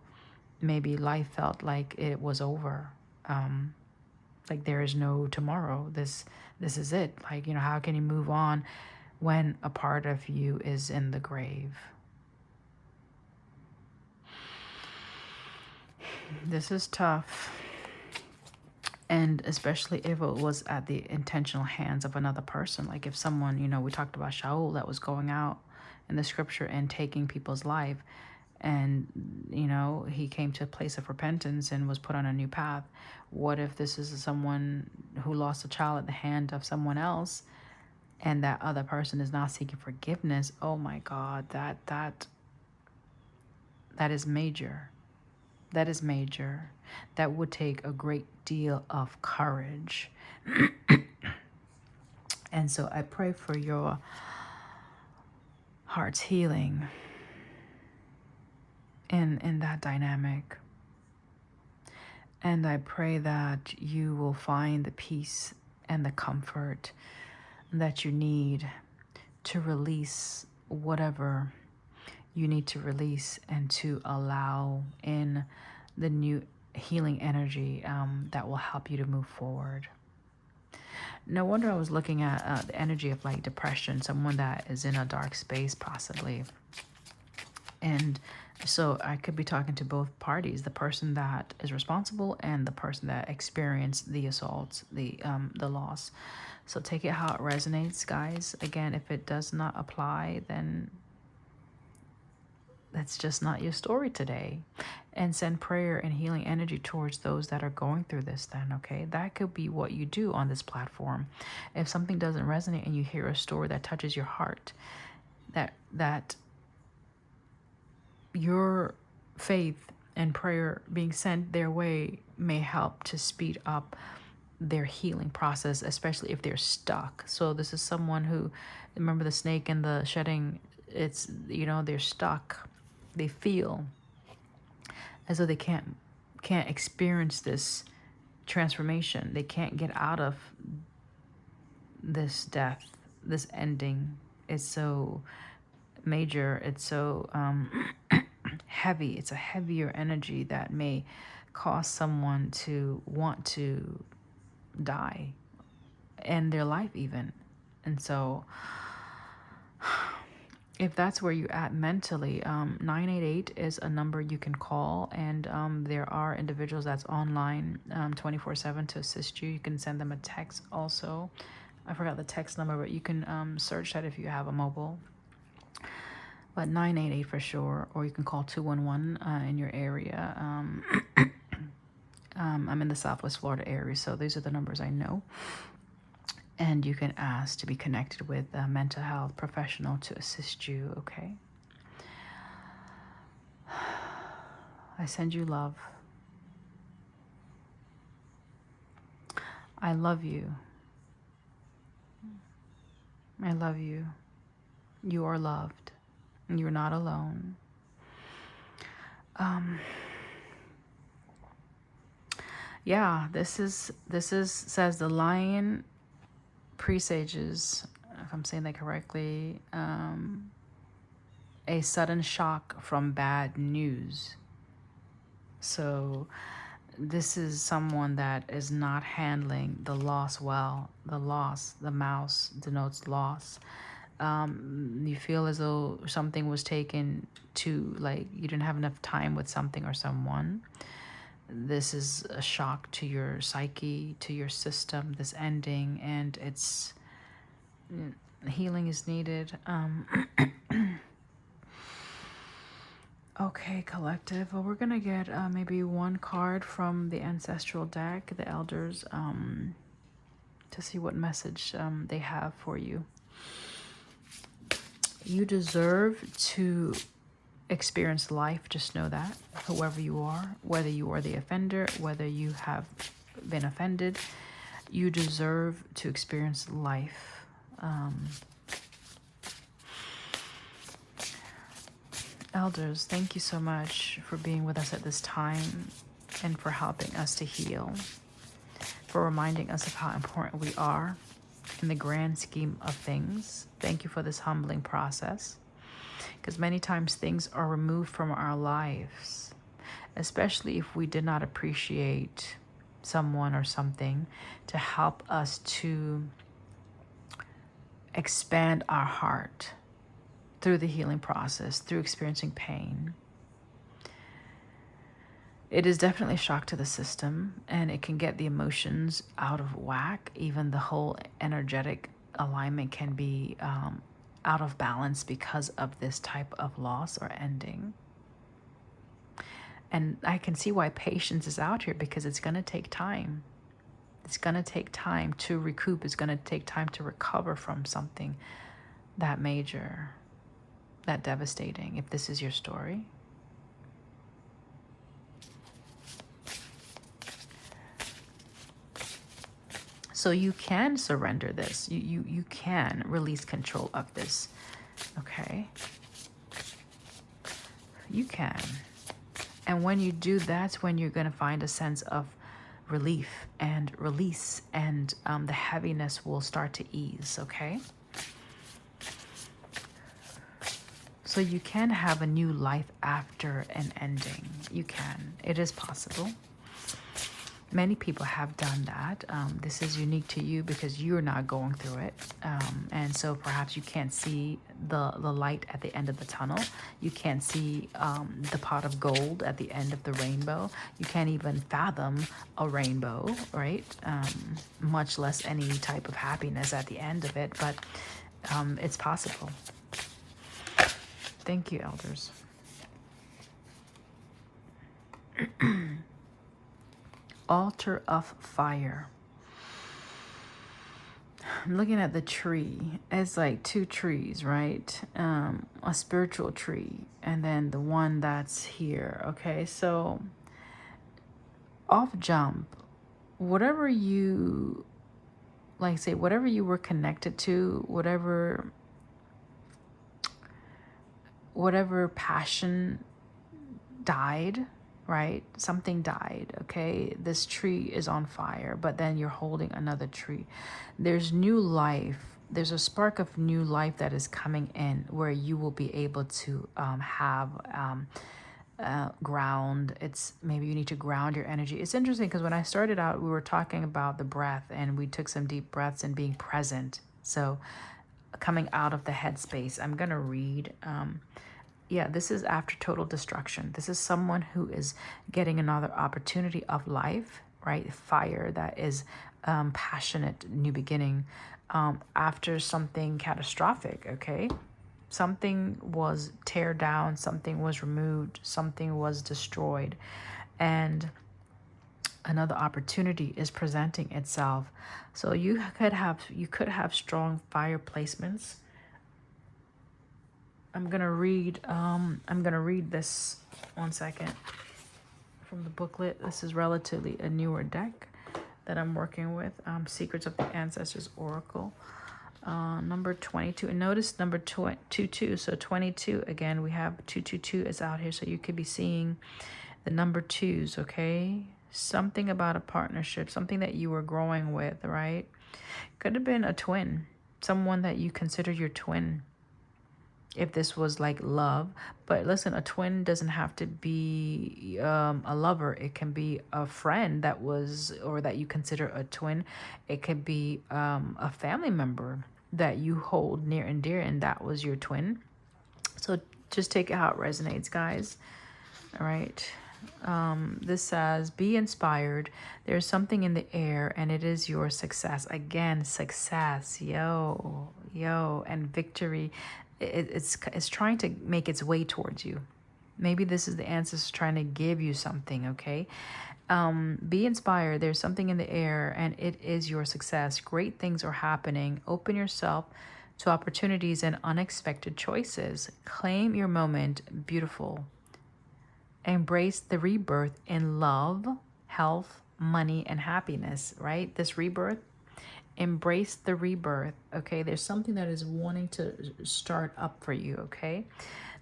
maybe life felt like it was over, like there is no tomorrow. This is it. Like, how can you move on when a part of you is in the grave? This is tough. And especially if it was at the intentional hands of another person. Like if someone, we talked about Shaul that was going out in the scripture and taking people's life. And, he came to a place of repentance and was put on a new path. What if this is someone who lost a child at the hand of someone else, and that other person is now seeking forgiveness? Oh my God, that is major. That is major. That would take a great deal of courage. And so I pray for your heart's healing in that dynamic. And I pray that you will find the peace and the comfort that you need to release whatever you need to release, and to allow in the new healing energy that will help you to move forward. No wonder I was looking at the energy of like depression, someone that is in a dark space possibly. And so I could be talking to both parties, the person that is responsible and the person that experienced the assault, the loss. So take it how it resonates, guys. Again, if it does not apply, then that's just not your story today. And send prayer and healing energy towards those that are going through this then, okay? That could be what you do on this platform. If something doesn't resonate and you hear a story that touches your heart, that your faith and prayer being sent their way may help to speed up their healing process, especially if they're stuck. So this is someone who, remember the snake and the shedding, it's, they're stuck. They feel as though they can't experience this transformation. They can't get out of this death, this ending. It's so major. It's so heavy. It's a heavier energy that may cause someone to want to die, end their life even. And so if that's where you're at mentally, 988 is a number you can call, and there are individuals that's online 24/7 to assist you. You can send them a text also. I forgot the text number, but you can search that if you have a mobile. But 988 for sure, or you can call 211 in your area. I'm in the Southwest Florida area, so these are the numbers I know. And you can ask to be connected with a mental health professional to assist you, okay? I send you love. I love you. I love you. You are loved. You're not alone. Yeah, this is says the lion presages, if I'm saying that correctly, a sudden shock from bad news. So this is someone that is not handling the loss well. The mouse denotes loss. You feel as though something was taken to, like, you didn't have enough time with something or someone. This is a shock to your psyche, to your system, this ending, and it's healing is needed. Okay, collective. Well, we're gonna get maybe one card from the ancestral deck, the elders, to see what message they have for you. You deserve to experience life, just know that, whoever you are, whether you are the offender, whether you have been offended, you deserve to experience life. Elders, thank you so much for being with us at this time and for helping us to heal, for reminding us of how important we are in the grand scheme of things. Thank you for this humbling process. Because many times things are removed from our lives, especially if we did not appreciate someone or something to help us to expand our heart through the healing process, through experiencing pain. It is definitely a shock to the system, and it can get the emotions out of whack. Even the whole energetic alignment can be out of balance because of this type of loss or ending. And I can see why patience is out here, because it's going to take time. It's going to take time to recoup. It's going to take time to recover from something that major, that devastating, if this is your story. So you can surrender this. You can release control of this. Okay? You can. And when you do, that's when you're going to find a sense of relief and release, and the heaviness will start to ease, okay? So you can have a new life after an ending. You can. It is possible. Many people have done that. This is unique to you because you're not going through it. And so perhaps you can't see the light at the end of the tunnel. You can't see the pot of gold at the end of the rainbow. You can't even fathom a rainbow, right? Much less any type of happiness at the end of it. But it's possible. Thank you, elders. Altar of fire. I'm looking at the tree. It's like two trees, right? A spiritual tree, and then the one that's here. Okay, so off jump, whatever you like, say whatever you were connected to, whatever passion died, right? Something died, okay? This tree is on fire, but then you're holding another tree. There's new life. There's a spark of new life that is coming in where you will be able to have ground. It's maybe you need to ground your energy. It's interesting because when I started out, we were talking about the breath and we took some deep breaths and being present. So coming out of the headspace, I'm going to read. Yeah, this is after total destruction. This is someone who is getting another opportunity of life, right? Fire that is passionate, new beginning after something catastrophic, okay? Something was tear down, something was removed, something was destroyed, and another opportunity is presenting itself. So you could have strong fire placements. I'm gonna read this 1 second from the booklet. This is relatively a newer deck that I'm working with. Secrets of the Ancestors Oracle. Number 22. And notice number 22. So 22 again. We have 222 is out here. So you could be seeing the number twos. Okay. Something about a partnership. Something that you were growing with. Right. Could have been a twin. Someone that you consider your twin. If this was like love, but listen, a twin doesn't have to be a lover. It can be a friend that was, or that you consider a twin. It could be a family member that you hold near and dear, and that was your twin. So just take it how it resonates, guys. All right. This says, be inspired. There's something in the air, and it is your success. Again, success, and victory. It's trying to make its way towards you. Maybe this is the ancestors trying to give you something, okay? Be inspired. There's something in the air, and it is your success. Great things are happening. Open yourself to opportunities and unexpected choices. Claim your moment. Beautiful. Embrace the rebirth in love, health, money, and happiness, right? This rebirth. Embrace the rebirth, okay? There's something that is wanting to start up for you, okay?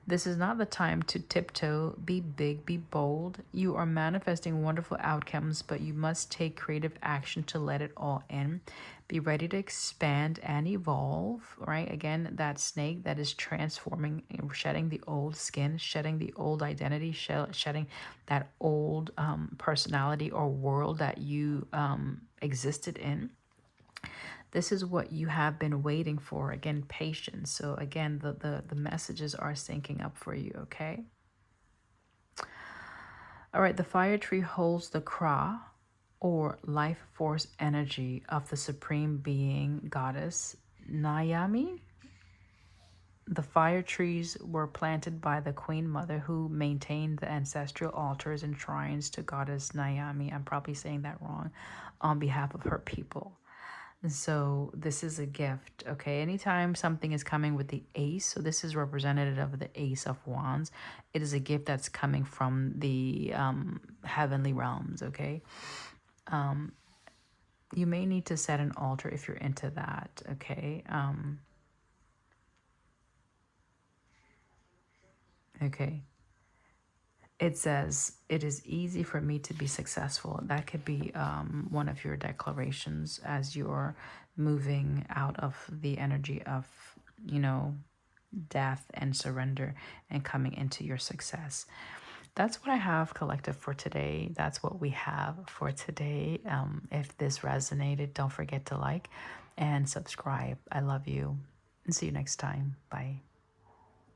This is not the time to tiptoe. Be big, be bold. You are manifesting wonderful outcomes, but you must take creative action to let it all in. Be ready to expand and evolve, right? Again, that snake that is transforming, shedding the old skin, shedding the old identity, shedding that old personality or world that you existed in. This is what you have been waiting for. Again, patience. So again, the messages are syncing up for you, okay? All right, the fire tree holds the Kra, or life force energy of the supreme being goddess Nayami. The fire trees were planted by the Queen Mother, who maintained the ancestral altars and shrines to goddess Nayami. I'm probably saying that wrong, on behalf of her people. So this is a gift, okay? Anytime something is coming with the ace, so this is representative of the Ace of Wands, it is a gift that's coming from the heavenly realms, okay? You may need to set an altar if you're into that, okay? Okay. It says, it is easy for me to be successful. That could be one of your declarations as you're moving out of the energy of, death and surrender and coming into your success. that's what I have collective for today. That's what we have for today. If this resonated, don't forget to like and subscribe. I love you and see you next time. Bye.